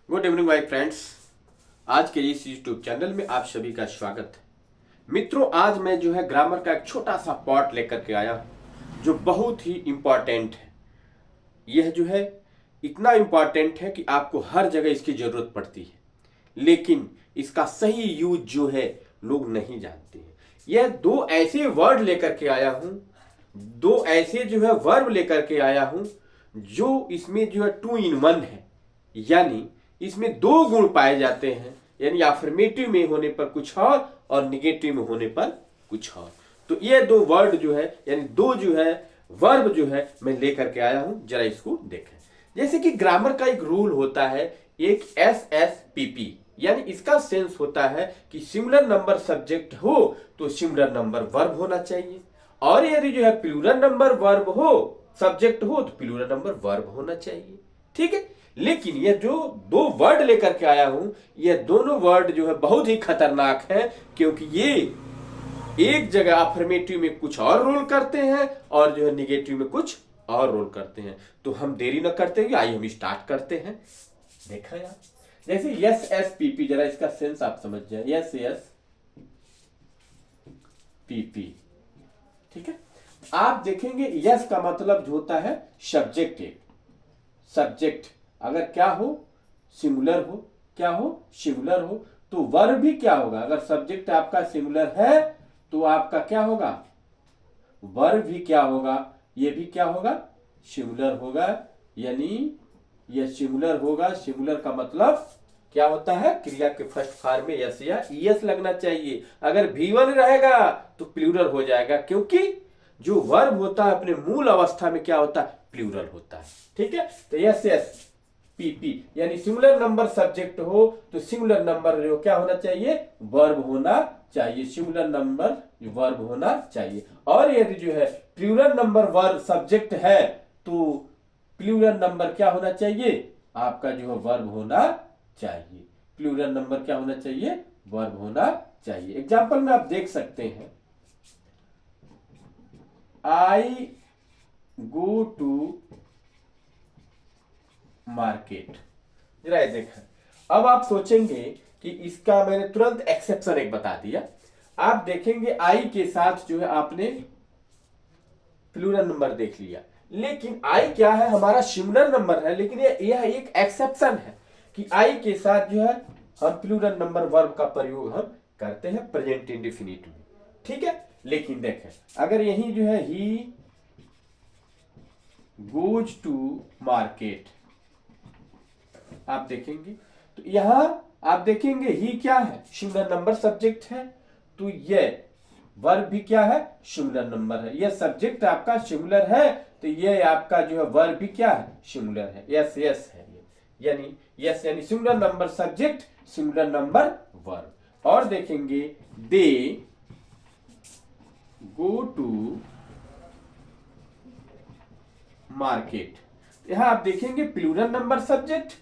Good evening my friends. आज के इस यूट्यूब चैनल में आप सभी का स्वागत है। मित्रों, आज मैं जो है ग्रामर का एक छोटा सा पार्ट लेकर के आया हूं जो बहुत ही इम्पॉर्टेंट है। यह जो है इतना इम्पॉर्टेंट है कि आपको हर जगह इसकी जरूरत पड़ती है, लेकिन इसका सही यूज जो है लोग नहीं जानते हैं। यह दो ऐसे वर्ड लेकर के आया हूं, दो ऐसे जो है वर्ब लेकर के आया हूं जो इसमें जो है टू इन वन है, यानी इसमें दो गुण पाए जाते हैं। यानी अफर्मेटिव में होने पर कुछ और निगेटिव में होने पर कुछ और। तो ये दो वर्ड जो है यानी दो जो है वर्ब जो है मैं लेकर के आया हूं, जरा इसको देखें। जैसे कि ग्रामर का एक रूल होता है, एक एस एस पी पी, यानी इसका सेंस होता है कि सिंगुलर नंबर सब्जेक्ट हो तो सिंगुलर नंबर वर्ब होना चाहिए, और यदि जो है प्लूरल नंबर वर्ब हो सब्जेक्ट हो तो प्लूरल नंबर वर्ब होना चाहिए। ठीक है, लेकिन ये जो दो वर्ड लेकर के आया हूं, ये दोनों वर्ड जो है बहुत ही खतरनाक है, क्योंकि ये एक जगह अफर्मेटिव में कुछ और रोल करते हैं और जो है निगेटिव में कुछ और रोल करते हैं। तो हम देरी न करते हुए आइए हम स्टार्ट करते हैं। देखा यार, जैसे यस एस पी पी, जरा इसका सेंस आप समझ जाए। यस यस पी पी, ठीक है। आप देखेंगे यस का मतलब जो होता है सब्जेक्ट। एक सब्जेक्ट अगर क्या हो, सिंगुलर हो, क्या हो, सिंगुलर हो, तो वर्ब भी क्या होगा। अगर सब्जेक्ट आपका सिंगुलर है तो आपका क्या होगा, वर्ब भी क्या होगा, ये भी क्या होगा, सिंगुलर होगा। यानी ये सिंगुलर होगा। सिंगुलर का मतलब क्या होता है, क्रिया के फर्स्ट फॉर्म में यस या ईएस लगना चाहिए। अगर V1 रहेगा तो प्लूरल हो जाएगा, क्योंकि जो वर्ब होता है अपने मूल अवस्था में क्या होता है, प्लूरल होता है। ठीक है, तो यस यस पी पी यानी सिंगुलर नंबर सब्जेक्ट हो तो सिंगुलर नंबर जो क्या होना चाहिए, वर्ब होना चाहिए। सिंगुलर नंबर वर्ब होना चाहिए। और यदि जो है प्लूरल नंबर वर्ब सब्जेक्ट है तो प्लूरल नंबर क्या होना चाहिए, आपका जो है वर्ब होना चाहिए। प्लूरल नंबर क्या होना चाहिए, वर्ब होना चाहिए। एग्जाम्पल में आप देख सकते हैं, आई गो टू मार्केट। जरा ये देखें। अब आप सोचेंगे कि इसका मैंने तुरंत एक्सेप्शन एक बता दिया। आप देखेंगे आई के साथ जो है आपने प्लूरल नंबर देख लिया, लेकिन आई क्या है, हमारा सिंगुलर नंबर है, लेकिन यह एक एक्सेप्शन है कि आई के साथ जो है हम प्लूरल नंबर वर्ब का प्रयोग हम करते हैं प्रेजेंट इंडेफिनिट में। ठीक है, लेकिन देखें अगर यही जो है ही गोज टू मार्केट, आप देखेंगे तो यहां आप देखेंगे ही क्या है, सिंगुलर नंबर सब्जेक्ट है, तो ये वर्ब भी क्या है, सिंगुलर नंबर है। ये सब्जेक्ट आपका सिंगुलर है तो ये आपका जो है वर्ब भी क्या है, सिंगुलर है। यस यस है ये, यानी यस यानी singular number subject singular number verb. और देखेंगे दे गो टू मार्केट, यहां आप देखेंगे plural number subject,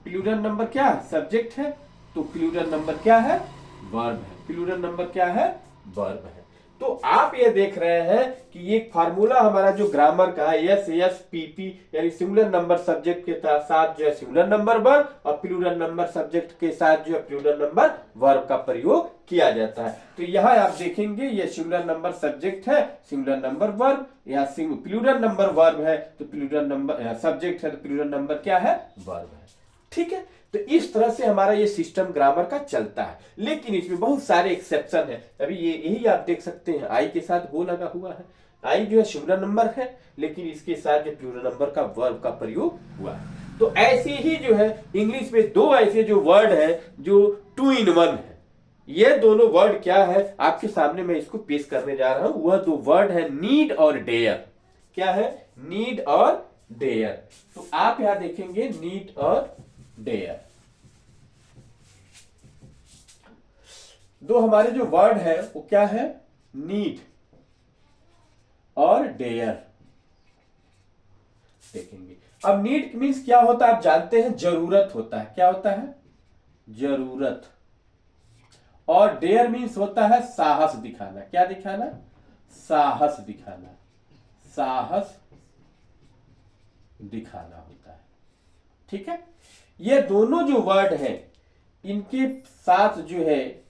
plural number क्या है, सब्जेक्ट है, तो प्लूरल नंबर क्या है, वर्ब है। प्लूरल नंबर क्या है, वर्ब है। तो आप ये देख रहे हैं कि ये फार्मूला हमारा जो ग्रामर का है, यस यस पी पी, यानी सिंगुलर नंबर सब्जेक्ट के साथ जो है सिंगुलर नंबर वर्ब और प्लूरल नंबर सब्जेक्ट के साथ जो है प्लूरल नंबर वर्ब का प्रयोग किया जाता है। तो यहाँ आप देखेंगे ये सिंगुलर नंबर सब्जेक्ट है, सिंगुलर नंबर वर्ब, यहाँ प्लूरल नंबर वर्ब है तो प्लूरल नंबर सब्जेक्ट है तो प्लूरल नंबर क्या है, वर्ब है। ठीक है, तो इस तरह से हमारा ये सिस्टम ग्रामर का चलता है, लेकिन इसमें बहुत सारे एक्सेप्शन है। अभी ये यही आप देख सकते हैं, आई के साथ वो लगा हुआ है, आई जो है सिंगुलर नंबर है, लेकिन इसके साथ जो प्लूरल नंबर का वर्ब का प्रयोग हुआ है। तो ऐसे ही जो है इंग्लिश में दो ऐसे जो वर्ड है जो टू इन वन है। ये दोनों वर्ड क्या है, आपके सामने मैं इसको पेश करने जा रहा हूं। वह दो वर्ड है नीड और डेयर। क्या है, नीड और डेयर। तो आप यहां देखेंगे नीड और डेयर, दो हमारे जो वर्ड है वो क्या है, नीड और डेयर। देखेंगे अब नीड मीन्स क्या होता है, आप जानते हैं जरूरत होता है। क्या होता है, जरूरत। और डेयर मीन्स होता है साहस दिखाना। क्या दिखाना, साहस दिखाना, साहस दिखाना होता है। ठीक है, ये दोनों जो वर्ड हैं इनके साथ जो है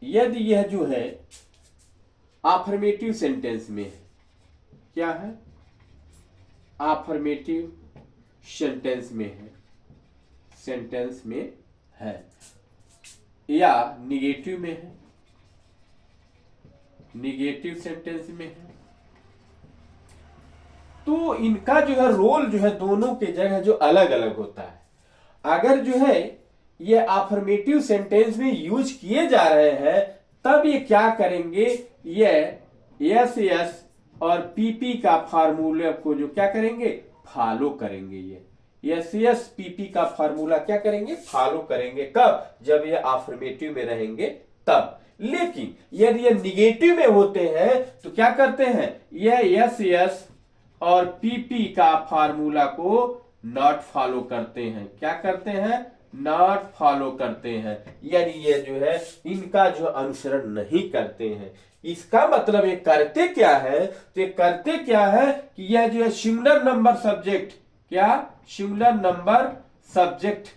यदि यह जो है आफर्मेटिव सेंटेंस में है, क्या है, आफर्मेटिव सेंटेंस में है, सेंटेंस में है, या निगेटिव में है, निगेटिव सेंटेंस में है, तो इनका जो है रोल जो है दोनों के जगह जो अलग अलग होता है। अगर जो है ये अफर्मेटिव सेंटेंस में यूज किए जा रहे हैं तब ये क्या करेंगे, ये यस यस और पीपी का फार्मूला को जो क्या करेंगे, फॉलो करेंगे। ये यस यस पीपी का फार्मूला क्या करेंगे, फॉलो करेंगे। कब, जब ये अफर्मेटिव में रहेंगे तब। लेकिन यदि ये निगेटिव में होते हैं तो क्या करते हैं, ये यस यस और पीपी का फार्मूला को नॉट फॉलो करते हैं। क्या करते हैं, नॉट फॉलो करते हैं, यानी ये जो है इनका जो अनुसरण नहीं करते हैं। इसका मतलब ये करते क्या है, तो ये करते क्या है कि यह जो है सिंगुलर नंबर सब्जेक्ट, क्या, सिंगुलर नंबर सब्जेक्ट,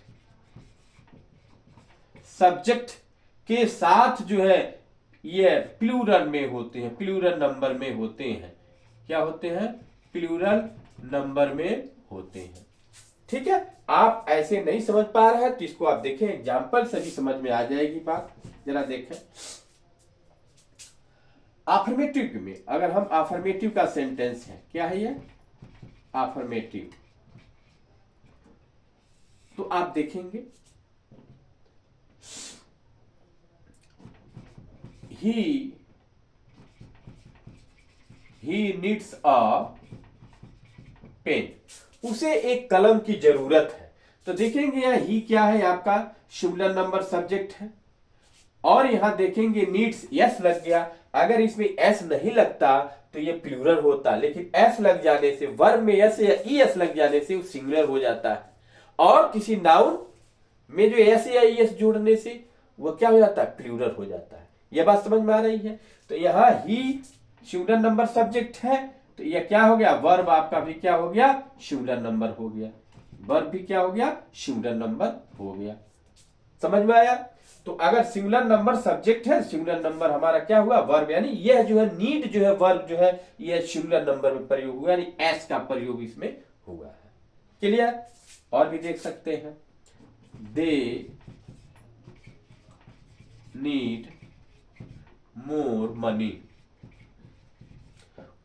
सब्जेक्ट के साथ जो है ये प्लूरल में होते हैं, प्लूरल नंबर में होते हैं। क्या होते हैं, प्लूरल नंबर में होते हैं। ठीक है, आप ऐसे नहीं समझ पा रहे हैं तो इसको आप देखें, एग्जाम्पल से भी समझ में आ जाएगी बात। जरा देखें, अफर्मेटिव में अगर हम अफर्मेटिव का सेंटेंस है, क्या है ये, अफर्मेटिव, तो आप देखेंगे ही नीड्स अ पेन, उसे एक कलम की जरूरत है। तो देखेंगे यह ही क्या है, आपका सिंगुलर नंबर सब्जेक्ट है। और यहां देखेंगे नीड्स यस लग गया, अगर इसमें एस नहीं लगता तो ये प्लूरल होता, लेकिन एस लग जाने से, वर्ब में एस या ई एस लग जाने से वो सिंगुलर हो जाता है। और किसी नाउन में जो एस या ई एस जोड़ने से वो क्या हो जाता है, प्लूरल हो जाता है। यह बात समझ में आ रही है। तो यहां ही सिंगुलर नंबर सब्जेक्ट है, तो यह क्या हो गया, वर्ब आपका भी क्या हो गया, सिंगुलर नंबर हो गया, वर्ब भी क्या हो गया, सिंगुलर नंबर हो गया। समझ में आया। तो अगर सिंगुलर नंबर सब्जेक्ट है, सिंगुलर नंबर हमारा क्या हुआ, वर्ब, यानी यह जो है नीड जो है वर्ब जो है यह सिंगुलर नंबर में प्रयोग हुआ, यानी एस का प्रयोग इसमें हुआ है। क्लियर। और भी देख सकते हैं, दे नीड मोर मनी,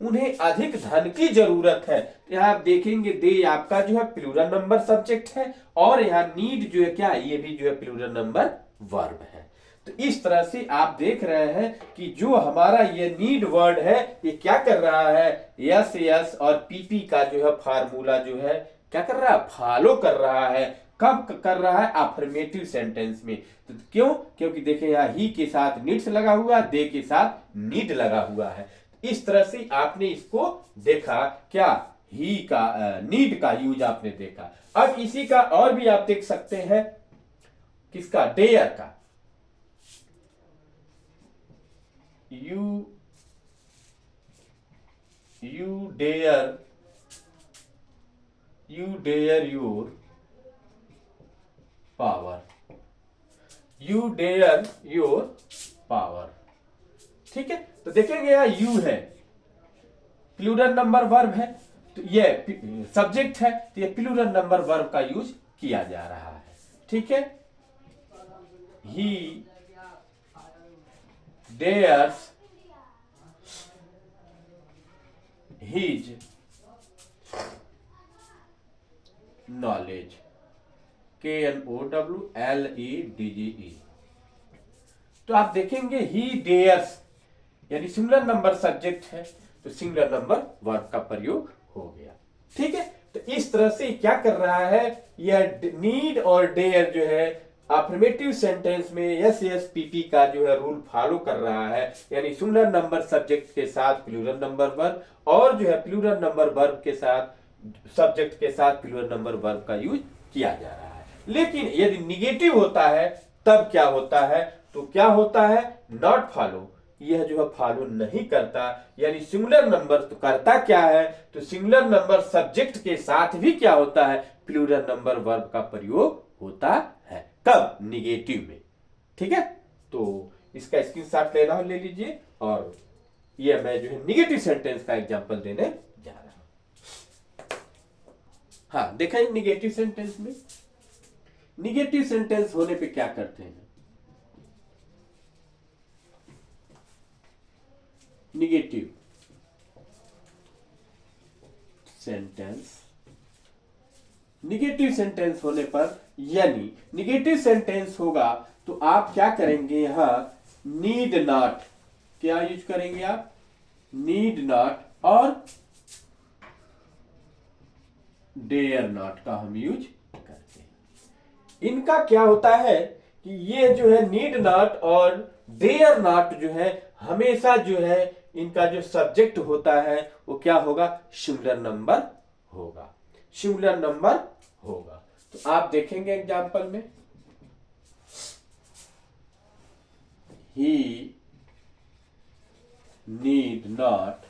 उन्हें अधिक धन की जरूरत है। यहां आप देखेंगे दे आपका जो है प्लूरल नंबर सब्जेक्ट है, और यहां नीड जो है क्या, ये भी जो है प्लूरल नंबर वर्ब है। तो इस तरह से आप देख रहे हैं कि जो हमारा ये नीड वर्ड है ये क्या कर रहा है, यस यस और पीपी का जो है फार्मूला जो है क्या कर रहा है, फॉलो कर रहा है। कब कर रहा है, अफर्मेटिव सेंटेंस में। तो क्यों, क्योंकि देखें यहाँ ही के साथ नीड्स लगा हुआ, दे के साथ नीड लगा हुआ है। इस तरह से आपने इसको देखा, क्या, ही का नीड का यूज आपने देखा। अब इसी का और भी आप देख सकते हैं, किसका, डेयर का। You dare your power, you dare your power. ठीक है, तो देखेंगे यहां यू है, प्लूरल नंबर वर्ब है, तो ये सब्जेक्ट है, तो ये प्लूरल नंबर वर्ब का यूज किया जा रहा है। ठीक है, ही डेयर्स हिज नॉलेज, KNOWLEDGE। तो आप देखेंगे ही डेयर्स यानी सिंगुलर नंबर सब्जेक्ट है, तो सिंगुलर नंबर वर्ब का प्रयोग हो गया। ठीक है, तो इस तरह से क्या कर रहा है, यह नीड और डेयर जो है अफर्मेटिव सेंटेंस में यस यस पीपी का जो है रूल फॉलो कर रहा है, यानी सिंगुलर नंबर सब्जेक्ट के साथ प्लूरल नंबर वर्ब, और जो है प्लूरल नंबर वर्ब के साथ, सब्जेक्ट के साथ प्लूरल नंबर वर्ब का यूज किया जा रहा है। लेकिन यदि निगेटिव होता है तब क्या होता है, तो क्या होता है, नॉट फॉलो, यह जो है फॉलो नहीं करता। यानी सिंगुलर नंबर तो करता क्या है, तो सिंगुलर नंबर सब्जेक्ट के साथ भी क्या होता है, प्लूरल नंबर वर्ब का प्रयोग होता है। कब? निगेटिव में। ठीक है, तो इसका स्क्रीनशॉट लेना हो ले लीजिए, और ये मैं जो है निगेटिव सेंटेंस का एग्जांपल देने जा रहा हूं। हाँ, देखें निगेटिव सेंटेंस में, निगेटिव सेंटेंस होने पे क्या करते हैं? निगेटिव सेंटेंस, निगेटिव सेंटेंस होने पर, यानी निगेटिव सेंटेंस होगा तो आप क्या करेंगे? यहां नीड नॉट, क्या यूज करेंगे आप? नीड नॉट और डेयर नॉट का हम यूज करते हैं। इनका क्या होता है कि ये जो है नीड नॉट और डेयर नॉट जो है हमेशा जो है इनका जो सब्जेक्ट होता है वो क्या होगा? सिंगुलर नंबर होगा, सिंगुलर नंबर होगा। तो आप देखेंगे एग्जांपल में, ही नीड नॉट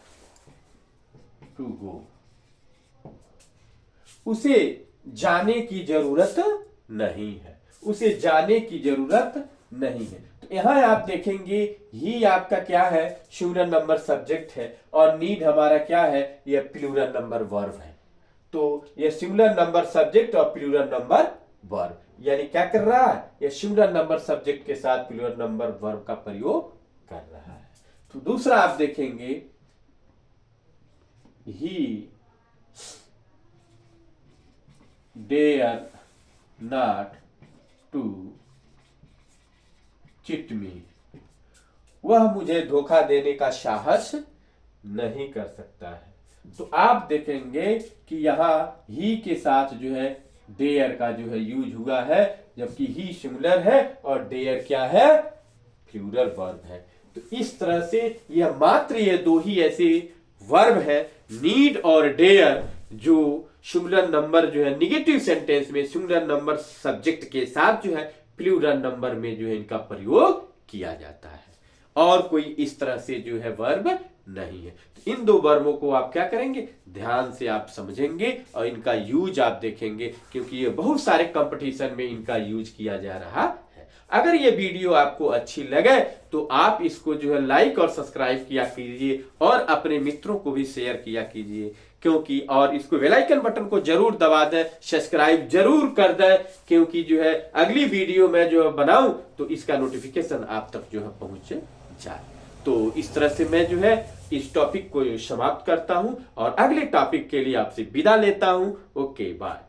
टू गो, उसे जाने की जरूरत नहीं है, उसे जाने की जरूरत नहीं है। तो यहां आप देखेंगे ही आपका क्या है? सिंगुलर नंबर सब्जेक्ट है, और नीड हमारा क्या है? यह प्लूरल नंबर वर्ब है। तो यह सिंगुलर नंबर सब्जेक्ट और प्लूरल नंबर वर्ब, यानी क्या कर रहा है? यह सिंगुलर नंबर सब्जेक्ट के साथ प्लूरल नंबर वर्ब का प्रयोग कर रहा है। तो दूसरा आप देखेंगे, he dare not to cheat me, वह मुझे धोखा देने का साहस नहीं कर सकता है। तो आप देखेंगे कि यहां ही के साथ जो है डेयर का जो है यूज हुआ है, जबकि ही सिंगुलर है और डेयर क्या है? प्लूरल वर्ब है। तो इस तरह से यह मात्र ये दो ही ऐसे वर्ब है, नीड और डेयर, जो सिंगुलर नंबर जो है निगेटिव सेंटेंस में सिंगुलर नंबर सब्जेक्ट के साथ जो है प्लूरल नंबर में जो है इनका प्रयोग किया जाता है, और कोई इस तरह से जो है वर्ब नहीं है। तो इन दो वर्बों को आप क्या करेंगे? ध्यान से आप समझेंगे और इनका यूज आप देखेंगे, क्योंकि ये बहुत सारे कंपटीशन में इनका यूज किया जा रहा है। अगर ये वीडियो आपको अच्छी लगे तो आप इसको जो है लाइक और सब्सक्राइब किया कीजिए, और अपने मित्रों को भी शेयर किया कीजिए, क्योंकि और इसको बेल आइकन बटन को जरूर दबा दें, सब्सक्राइब जरूर कर दें, क्योंकि जो है अगली वीडियो में जो बनाऊं तो इसका नोटिफिकेशन आप तक जो है पहुंच जाए। तो इस तरह से मैं जो है इस टॉपिक को समाप्त करता हूं, और अगले टॉपिक के लिए आपसे विदा लेता हूं। Okay, bye.